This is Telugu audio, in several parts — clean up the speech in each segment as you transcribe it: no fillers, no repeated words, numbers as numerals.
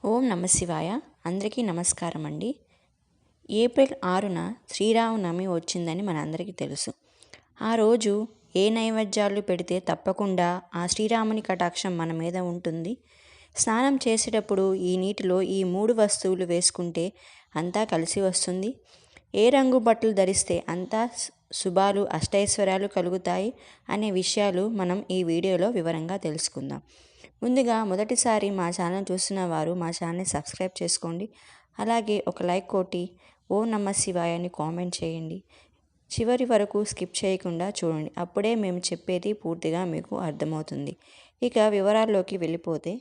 ఓం నమ శివాయ. అందరికీ నమస్కారం అండి. ఏప్రిల్ 6న శ్రీరామనవమి వచ్చిందని మనందరికీ తెలుసు. ఆ రోజు ఏ నైవేద్యాలు పెడితే తప్పకుండా ఆ శ్రీరాముని కటాక్షం మన మీద ఉంటుంది. స్నానం చేసేటప్పుడు ఈ నీటిలో ఈ 3 వస్తువులు వేసుకుంటే అంతా కలిసి వస్తుంది. ఏ రంగు బట్టలు ధరిస్తే అంతా శుభాలు అష్టైశ్వర్యాలు కలుగుతాయి అనే విషయాలు మనం ఈ వీడియోలో వివరంగా తెలుసుకుందాం. ముందుగా మొదటిసారి మా ఛానల్ చూస్తున్న వారు మా ఛానల్ని సబ్స్క్రైబ్ చేసుకోండి. అలాగే ఒక లైక్ కొట్టి ఓం నమ శివాయ అని కామెంట్ చేయండి. చివరి వరకు స్కిప్ చేయకుండా చూడండి. అప్పుడే మేము చెప్పేది పూర్తిగా మీకు అర్థమవుతుంది. ఇక వివరాల్లోకి వెళ్ళిపోతే,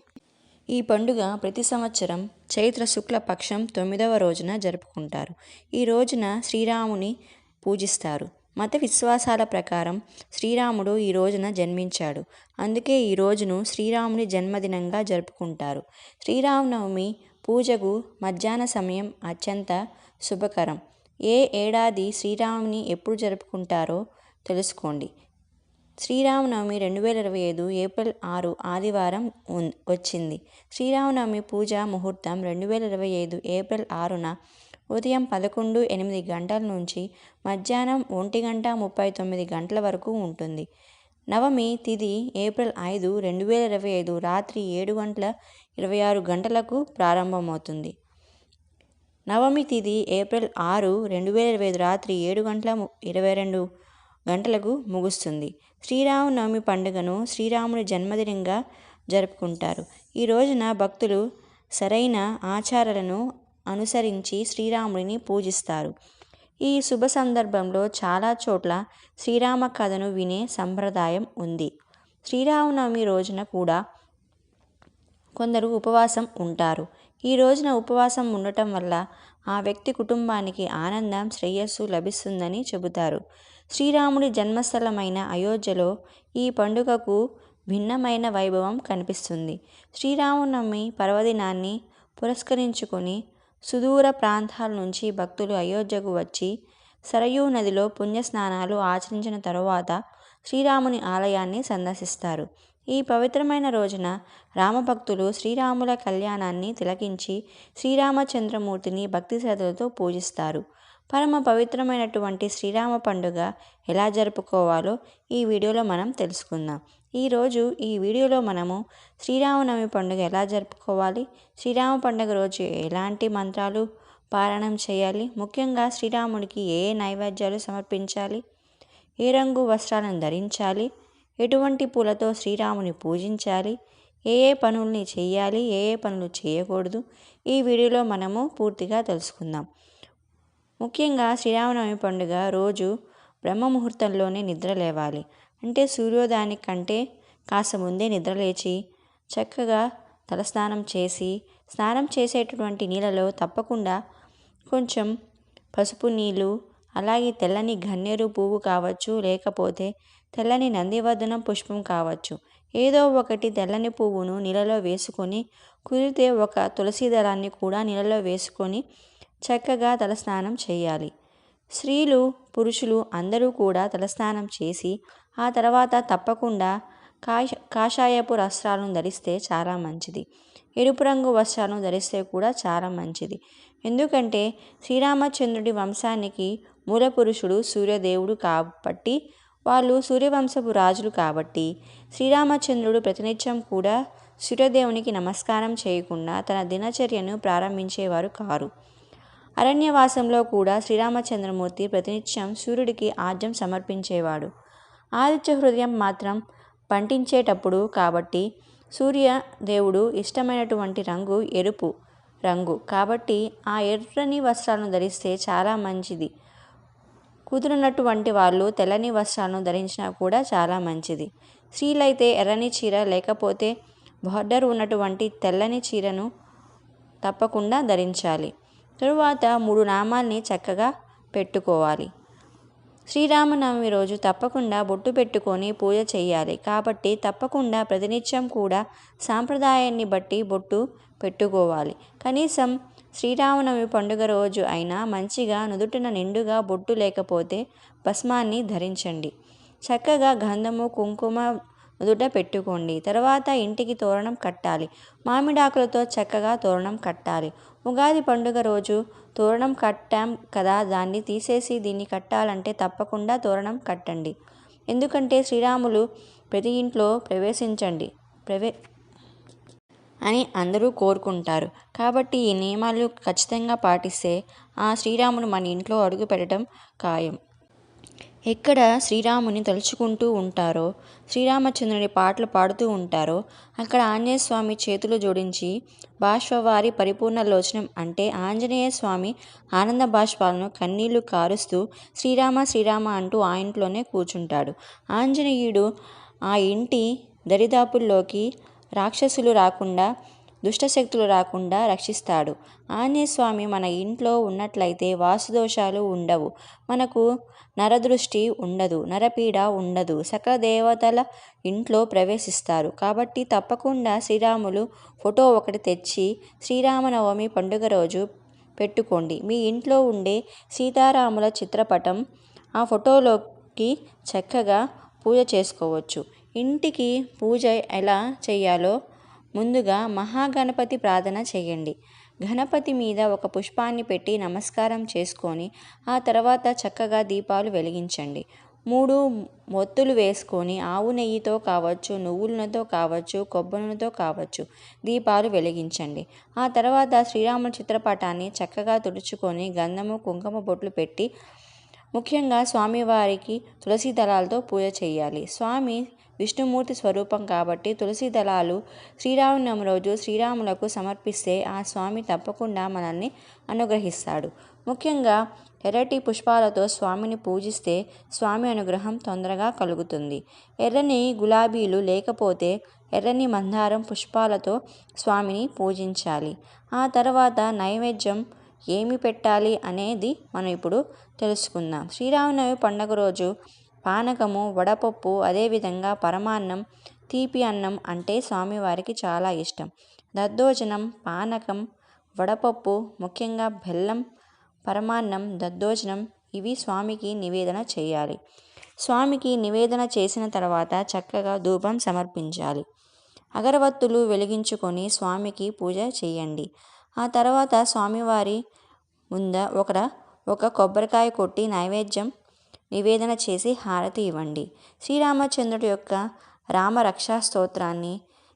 ఈ పండుగ ప్రతి సంవత్సరం చైత్ర శుక్ల పక్షం 9వ రోజున జరుపుకుంటారు. ఈ రోజున శ్రీరాముని పూజిస్తారు. మత విశ్వాసాల ప్రకారం శ్రీరాముడు ఈ రోజున జన్మించాడు. అందుకే ఈ రోజును శ్రీరాముని జన్మదినంగా జరుపుకుంటారు. శ్రీరామనవమి పూజకు మధ్యాహ్న సమయం అత్యంత శుభకరం. ఏ ఏడాది శ్రీరాముని ఎప్పుడు జరుపుకుంటారో తెలుసుకోండి. శ్రీరామనవమి 2025 ఏప్రిల్ 6 ఆదివారం వచ్చింది. శ్రీరామనవమి పూజా ముహూర్తం 2025 ఏప్రిల్ 6న ఉదయం 11:08 గంటల నుంచి మధ్యాహ్నం 1:39 గంటల వరకు ఉంటుంది. నవమి తిథి ఏప్రిల్ 5, 2025 రాత్రి 7:26 గంటలకు ప్రారంభమవుతుంది. నవమి తిథి ఏప్రిల్ 6, 2025 రాత్రి 7:22 గంటలకు ముగుస్తుంది. శ్రీరామనవమి పండుగను శ్రీరాముని జన్మదినంగా జరుపుకుంటారు. ఈ రోజున భక్తులు సరైన ఆచారాలను అనుసరించి శ్రీరాముడిని పూజిస్తారు. ఈ శుభ సందర్భంలో చాలా చోట్ల శ్రీరామ కథను వినే సంప్రదాయం ఉంది. శ్రీరామనవమి రోజున కూడా కొందరు ఉపవాసం ఉంటారు. ఈ రోజున ఉపవాసం ఉండటం వల్ల ఆ వ్యక్తి కుటుంబానికి ఆనందం, శ్రేయస్సు లభిస్తుందని చెబుతారు. శ్రీరాముడి జన్మస్థలమైన అయోధ్యలో ఈ పండుగకు భిన్నమైన వైభవం కనిపిస్తుంది. శ్రీరామనవమి పర్వదినాన్ని పురస్కరించుకొని సుదూర ప్రాంతాల నుంచి భక్తులు అయోధ్యకు వచ్చి సరయూ నదిలో పుణ్యస్నానాలు ఆచరించిన తరువాత శ్రీరాముని ఆలయాన్ని సందర్శిస్తారు. ఈ పవిత్రమైన రోజున రామభక్తులు శ్రీరాముల కళ్యాణాన్ని తిలకించి శ్రీరామచంద్రమూర్తిని భక్తి శ్రద్ధలతో పూజిస్తారు. పరమ పవిత్రమైనటువంటి శ్రీరామ పండుగ ఎలా జరుపుకోవాలో ఈ వీడియోలో మనం తెలుసుకుందాం. ఈరోజు ఈ వీడియోలో మనము శ్రీరామనవమి పండుగ ఎలా జరుపుకోవాలి, శ్రీరామ పండుగ రోజు ఎలాంటి మంత్రాలు పారాయణం చేయాలి, ముఖ్యంగా శ్రీరాముడికి ఏ నైవేద్యాలు సమర్పించాలి, ఏ రంగు వస్త్రాలను ధరించాలి, ఎటువంటి పూలతో శ్రీరాముని పూజించాలి, ఏ పనుల్ని చేయాలి, ఏ పనులు చేయకూడదు, ఈ వీడియోలో మనము పూర్తిగా తెలుసుకుందాం. ముఖ్యంగా శ్రీరామనవమి పండుగ రోజు బ్రహ్మ ముహూర్తంలోనే నిద్ర లేవాలి. అంటే సూర్యోదయానికి కంటే కాస్త ముందే నిద్రలేచి చక్కగా తలస్నానం చేసి, స్నానం చేసేటటువంటి నీళ్ళలో తప్పకుండా కొంచెం పసుపు నీళ్ళు, అలాగే తెల్లని గన్నేరు పువ్వు కావచ్చు, లేకపోతే తెల్లని నందివర్ధనం పుష్పం కావచ్చు, ఏదో ఒకటి తెల్లని పువ్వును నీళ్ళలో వేసుకొని, కుదిరితే ఒక తులసి దళాన్ని కూడా నీళ్ళలో వేసుకొని చక్కగా తలస్నానం చేయాలి. స్త్రీలు, పురుషులు అందరూ కూడా తలస్నానం చేసి ఆ తర్వాత తప్పకుండా కాషాయపు వస్త్రాలను ధరిస్తే చాలా మంచిది. ఎరుపు రంగు వస్త్రాలను ధరిస్తే కూడా చాలా మంచిది. ఎందుకంటే శ్రీరామచంద్రుడి వంశానికి మూల పురుషుడు సూర్యదేవుడు కాబట్టి, వాళ్ళు సూర్యవంశపు రాజులు కాబట్టి శ్రీరామచంద్రుడు ప్రతినిత్యం కూడా సూర్యదేవునికి నమస్కారం చేయకుండా తన దినచర్యను ప్రారంభించేవారు కారు. అరణ్యవాసంలో కూడా శ్రీరామచంద్రమూర్తి ప్రతినిత్యం సూర్యుడికి ఆజ్యం సమర్పించేవాడు. ఆదిత్య హృదయం మాత్రం పంటించేటప్పుడు కాబట్టి సూర్యదేవుడు ఇష్టమైనటువంటి రంగు ఎరుపు రంగు కాబట్టి ఆ ఎర్రని వస్త్రాలను ధరిస్తే చాలా మంచిది. కుదిరినటువంటి వాళ్ళు తెల్లని వస్త్రాలను ధరించినా కూడా చాలా మంచిది. స్త్రీలైతే ఎర్రని చీర లేకపోతే బార్డర్ ఉన్నటువంటి తెల్లని చీరను తప్పకుండా ధరించాలి. తరువాత 3 నామాల్ని చక్కగా పెట్టుకోవాలి. శ్రీరామనవమి రోజు తప్పకుండా బొట్టు పెట్టుకొని పూజ చేయాలి కాబట్టి తప్పకుండా ప్రతినిత్యం కూడా సాంప్రదాయాన్ని బట్టి బొట్టు పెట్టుకోవాలి. కనీసం శ్రీరామనవమి పండుగ రోజు అయినా మంచిగా నుదుటిన నిండుగా బొట్టు లేకపోతే భస్మాన్ని ధరించండి. చక్కగా గంధము, కుంకుమ, నుదుట పెట్టుకోండి. తర్వాత ఇంటికి తోరణం కట్టాలి. మామిడాకులతో చక్కగా తోరణం కట్టాలి. ఉగాది పండుగ రోజు తోరణం కట్టాం కదా, దాన్ని తీసేసి దీన్ని కట్టాలంటే తప్పకుండా తోరణం కట్టండి. ఎందుకంటే శ్రీరాములు ప్రతి ఇంట్లో అని అందరూ కోరుకుంటారు. కాబట్టి ఈ నియమాలు ఖచ్చితంగా పాటిస్తే ఆ శ్రీరాముడు మన ఇంట్లో అడుగు పెట్టడం ఖాయం. ఎక్కడ శ్రీరాముని తలుచుకుంటూ ఉంటారో, శ్రీరామచంద్రుని పాటలు పాడుతూ ఉంటారో అక్కడ ఆంజనేయ స్వామి చేతులు జోడించి బాష్పవారి పరిపూర్ణ లోచనం అంటే ఆంజనేయ స్వామి ఆనంద బాష్పాలను కన్నీళ్లు కారుస్తూ శ్రీరామ శ్రీరామ అంటూ ఆ ఇంట్లోనే కూర్చుంటాడు. ఆంజనేయుడు ఆ ఇంటి దరిదాపుల్లోకి రాక్షసులు రాకుండా, దుష్టశక్తులు రాకుండా రక్షిస్తాడు. ఆంజనేయ స్వామి మన ఇంట్లో ఉన్నట్లయితే వాస్తుదోషాలు ఉండవు, మనకు నరదృష్టి ఉండదు, నరపీడ ఉండదు, సకల దేవతల ఇంట్లో ప్రవేశిస్తారు. కాబట్టి తప్పకుండా శ్రీరాములు ఫోటో ఒకటి తెచ్చి శ్రీరామనవమి పండుగ రోజు పెట్టుకోండి. మీ ఇంట్లో ఉండే సీతారాముల చిత్రపటం ఆ ఫోటోలోకి చక్కగా పూజ చేసుకోవచ్చు. ఇంటికి పూజ ఎలా చేయాలో ముందుగా మహాగణపతి ప్రార్థన చేయండి. గణపతి మీద ఒక పుష్పాన్ని పెట్టి నమస్కారం చేసుకొని ఆ తర్వాత చక్కగా దీపాలు వెలిగించండి. 3 ఒత్తులు వేసుకొని ఆవు నెయ్యితో కావచ్చు, నువ్వులతో కావచ్చు, కొబ్బరితో కావచ్చు దీపాలు వెలిగించండి. ఆ తర్వాత శ్రీరాముల చిత్రపటాన్ని చక్కగా తుడుచుకొని గంధము కుంకుమ బొట్లు పెట్టి ముఖ్యంగా స్వామివారికి తులసి దళాలతో పూజ చేయాలి. స్వామి విష్ణుమూర్తి స్వరూపం కాబట్టి తులసి దళాలు శ్రీరామనవమి రోజు శ్రీరాములకు సమర్పిస్తే ఆ స్వామి తప్పకుండా మనల్ని అనుగ్రహిస్తాడు. ముఖ్యంగా ఎర్రటి పుష్పాలతో స్వామిని పూజిస్తే స్వామి అనుగ్రహం తొందరగా కలుగుతుంది. ఎర్రని గులాబీలు లేకపోతే ఎర్రని మందారం పుష్పాలతో స్వామిని పూజించాలి. ఆ తర్వాత నైవేద్యం ఏమి పెట్టాలి అనేది మనం ఇప్పుడు తెలుసుకుందాం. శ్రీరామనవమి పండుగ రోజు పానకము, వడపప్పు, అదేవిధంగా పరమాన్నం, తీపి అన్నం అంటే స్వామివారికి చాలా ఇష్టం. దద్దోజనం, పానకం, వడపప్పు, ముఖ్యంగా బెల్లం, పరమాన్నం, దద్దోజనం ఇవి స్వామికి నివేదన చేయాలి. స్వామికి నివేదన చేసిన తర్వాత చక్కగా ధూపం సమర్పించాలి. అగరవత్తులు వెలిగించుకొని స్వామికి పూజ చేయండి. ఆ తర్వాత స్వామివారి ముంద ఒక కొబ్బరికాయ కొట్టి నైవేద్యం నివేదన చేసి హారతి ఇవ్వండి. శ్రీరామచంద్రుడి యొక్క రామరక్షా స్తోత్రాన్ని,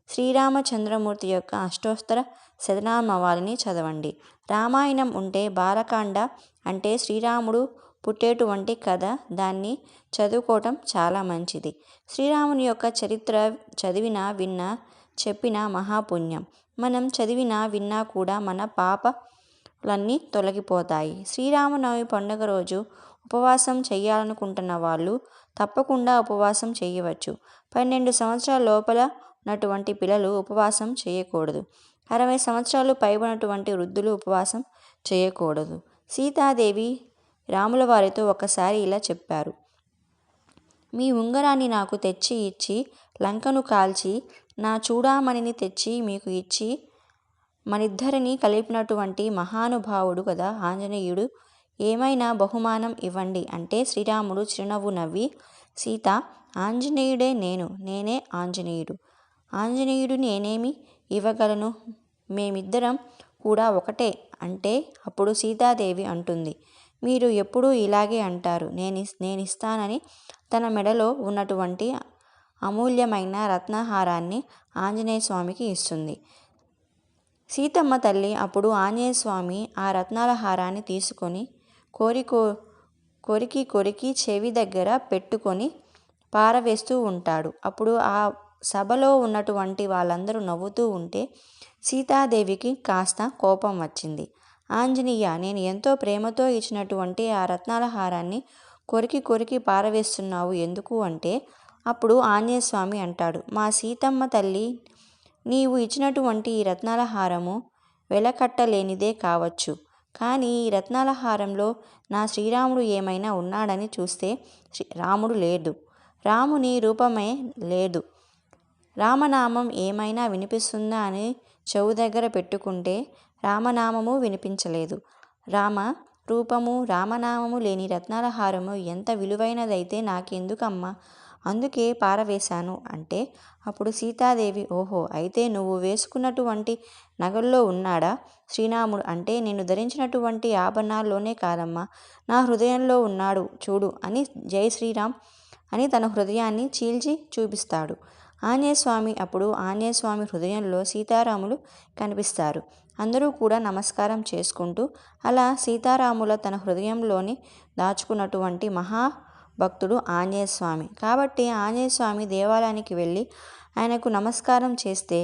శ్రీరామచంద్రమూర్తి యొక్క అష్టోత్తర శతనామావళిని చదవండి. రామాయణం ఉంటే బాలకాండ అంటే శ్రీరాముడు పుట్టేటువంటి కథ, దాన్ని చదువుకోవటం చాలా మంచిది. శ్రీరాముని యొక్క చరిత్ర చదివినా విన్నా చెప్పినా మహాపుణ్యం. మనం చదివినా విన్నా కూడా మన పాపాలన్నీ తొలగిపోతాయి. శ్రీరామనవమి పండుగ రోజు ఉపవాసం చేయాలనుకుంటున్న వాళ్ళు తప్పకుండా ఉపవాసం చేయవచ్చు. 12 సంవత్సరాల లోపల ఉన్నటువంటి పిల్లలు ఉపవాసం చేయకూడదు. 60 సంవత్సరాలు పైబడినటువంటి వృద్ధులు ఉపవాసం చేయకూడదు. సీతాదేవి రాముల వారితో ఒకసారి ఇలా చెప్పారు: మీ ఉంగరాన్ని నాకు తెచ్చి ఇచ్చి లంకను కాల్చి నా చూడామణిని తెచ్చి మీకు ఇచ్చి మనిద్దరిని కలిపినటువంటి మహానుభావుడు కదా ఆంజనేయుడు, ఏమైనా బహుమానం ఇవ్వండి అంటే శ్రీరాముడు చిరునవ్వు నవ్వి, సీత, ఆంజనేయుడే నేనే ఆంజనేయుడు. ఆంజనేయుడు నేనేమి ఇవ్వగలను, మేమిద్దరం కూడా ఒకటే అంటే అప్పుడు సీతాదేవి అంటుంది, మీరు ఎప్పుడూ ఇలాగే అంటారు, నేనిస్తానని తన మెడలో ఉన్నటువంటి అమూల్యమైన రత్నహారాన్ని ఆంజనేయ స్వామికి ఇస్తుంది. సీతమ్మ తల్లి అప్పుడు ఆంజనేయ స్వామి ఆ రత్నాల హారాన్ని తీసుకొని కొరికి చెవి దగ్గర పెట్టుకొని పారవేస్తూ ఉంటాడు. అప్పుడు ఆ సభలో ఉన్నటువంటి వాళ్ళందరూ నవ్వుతూ ఉంటే సీతాదేవికి కాస్త కోపం వచ్చింది. ఆంజనేయ, నేను ఎంతో ప్రేమతో ఇచ్చినటువంటి ఆ రత్నాల హారాన్ని కొరికి పారవేస్తున్నావు ఎందుకు అంటే అప్పుడు ఆంజనేయ స్వామి అంటాడు, మా సీతమ్మ తల్లి, నీవు ఇచ్చినటువంటి ఈ రత్నాల హారము వెలకట్టలేనిదే కావచ్చు, కానీ ఈ రత్నాల హారంలో నా శ్రీరాముడు ఏమైనా ఉన్నాడని చూస్తే రాముడు లేడు, రాముని రూపమే లేదు, రామనామం ఏమైనా వినిపిస్తుందా అని చెవు దగ్గర పెట్టుకుంటే రామనామము వినిపించలేదు. రామ రూపము రామనామము లేని రత్నాల హారము ఎంత విలువైనదైతే నాకెందుకమ్మా అందుకే పారవేశాను అంటే అప్పుడు సీతాదేవి, ఓహో, అయితే నువ్వు వేసుకున్నటువంటి నగల్లో ఉన్నాడా శ్రీరాముడు అంటే నేను ధరించినటువంటి ఆభరణాల్లోనే కాదమ్మా, నా హృదయంలో ఉన్నాడు చూడు అని జై శ్రీరామ్ అని తన హృదయాన్ని చీల్చి చూపిస్తాడు. ఆంజనేయస్వామి హృదయంలో సీతారాములు కనిపిస్తారు. అందరూ కూడా నమస్కారం చేసుకుంటూ అలా సీతారాముల తన హృదయంలోని దాచుకున్నటువంటి మహాభక్తుడు ఆంజనేయస్వామి. కాబట్టి ఆంజనేయస్వామి దేవాలయానికి వెళ్ళి ఆయనకు నమస్కారం చేస్తే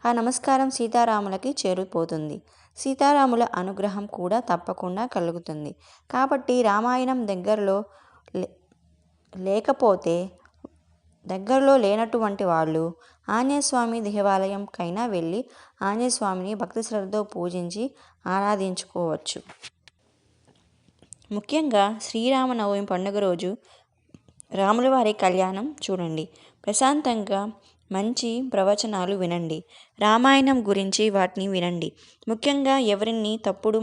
ఆ నమస్కారం సీతారాములకి చేరిపోతుంది. సీతారాముల అనుగ్రహం కూడా తప్పకుండా కలుగుతుంది. కాబట్టి రామాయణం దగ్గరలో లేనటువంటి వాళ్ళు ఆంజనేయస్వామి దేవాలయంకైనా వెళ్ళి ఆంజనేయస్వామిని భక్తి శ్రద్ధతో పూజించి ఆరాధించుకోవచ్చు. ముఖ్యంగా శ్రీరామనవమి పండుగ రోజు రాములవారి కళ్యాణం చూడండి. ప్రశాంతంగా మంచి ప్రవచనాలు వినండి. రామాయణం గురించి వాటిని వినండి. ముఖ్యంగా ఎవరిని తప్పుడు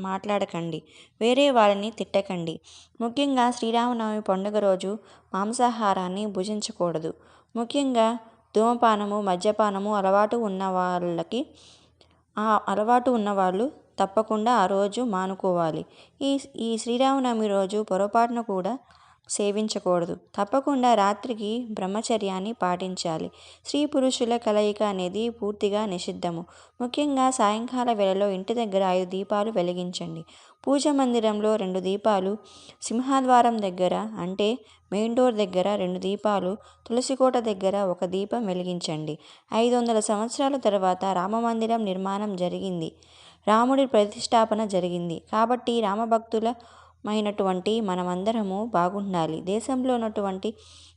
మాట్లాడకండి. వేరే వాళ్ళని తిట్టకండి. ముఖ్యంగా శ్రీరామనవమి పండుగ రోజు మాంసాహారాన్ని భుజించకూడదు. ముఖ్యంగా ధూమపానము, మద్యపానము అలవాటు ఉన్నవాళ్ళు తప్పకుండా ఆ రోజు మానుకోవాలి. ఈ శ్రీరామనవమి రోజు పొరపాటున కూడా సేవించకూడదు. తప్పకుండా రాత్రికి బ్రహ్మచర్యాన్ని పాటించాలి. స్త్రీ పురుషుల కలయిక అనేది పూర్తిగా నిషిద్ధము. ముఖ్యంగా సాయంకాల వేళలో ఇంటి దగ్గర 5 దీపాలు వెలిగించండి. పూజ మందిరంలో 2 దీపాలు, సింహద్వారం దగ్గర అంటే మెయిన్ డోర్ దగ్గర 2 దీపాలు, తులసికోట దగ్గర 1 దీపం వెలిగించండి. 500 సంవత్సరాల తర్వాత రామమందిరం నిర్మాణం జరిగింది. రాముడి ప్రతిష్టాపన జరిగింది. కాబట్టి రామభక్తులమైనటువంటి మనమందరము బాగుండాలి. దేశంలో ఉన్నటువంటి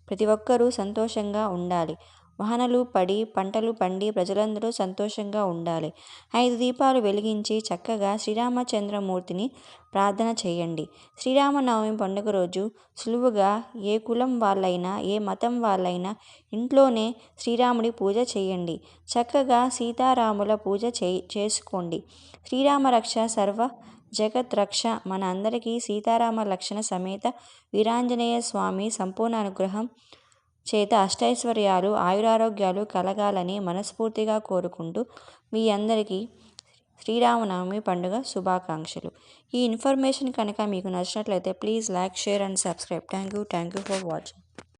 ప్రతి ఒక్కరూ సంతోషంగా ఉండాలి. వానలు పడి పంటలు పండి ప్రజలందరూ సంతోషంగా ఉండాలి. 5 దీపాలు వెలిగించి చక్కగా శ్రీరామచంద్రమూర్తిని ప్రార్థన చేయండి. శ్రీరామనవమి పండుగ రోజు సులువుగా ఏ కులం వాళ్ళైనా ఏ మతం వాళ్ళైనా ఇంట్లోనే శ్రీరాముడి పూజ చేయండి. చక్కగా సీతారాముల పూజ చేసుకోండి. శ్రీరామ రక్ష సర్వ జగత్ రక్ష. మన అందరికీ సీతారామ లక్ష్మణ సమేత వీరాంజనేయ స్వామి సంపూర్ణ అనుగ్రహం చేత అష్టైశ్వర్యాలు ఆయురారోగ్యాలు కలగాలని మనస్ఫూర్తిగా కోరుకుంటూ మీ అందరికీ శ్రీరామనవమి పండుగ శుభాకాంక్షలు. ఈ ఇన్ఫర్మేషన్ కనుక మీకు నచ్చినట్లయితే please like, share and subscribe. Thank you for watching.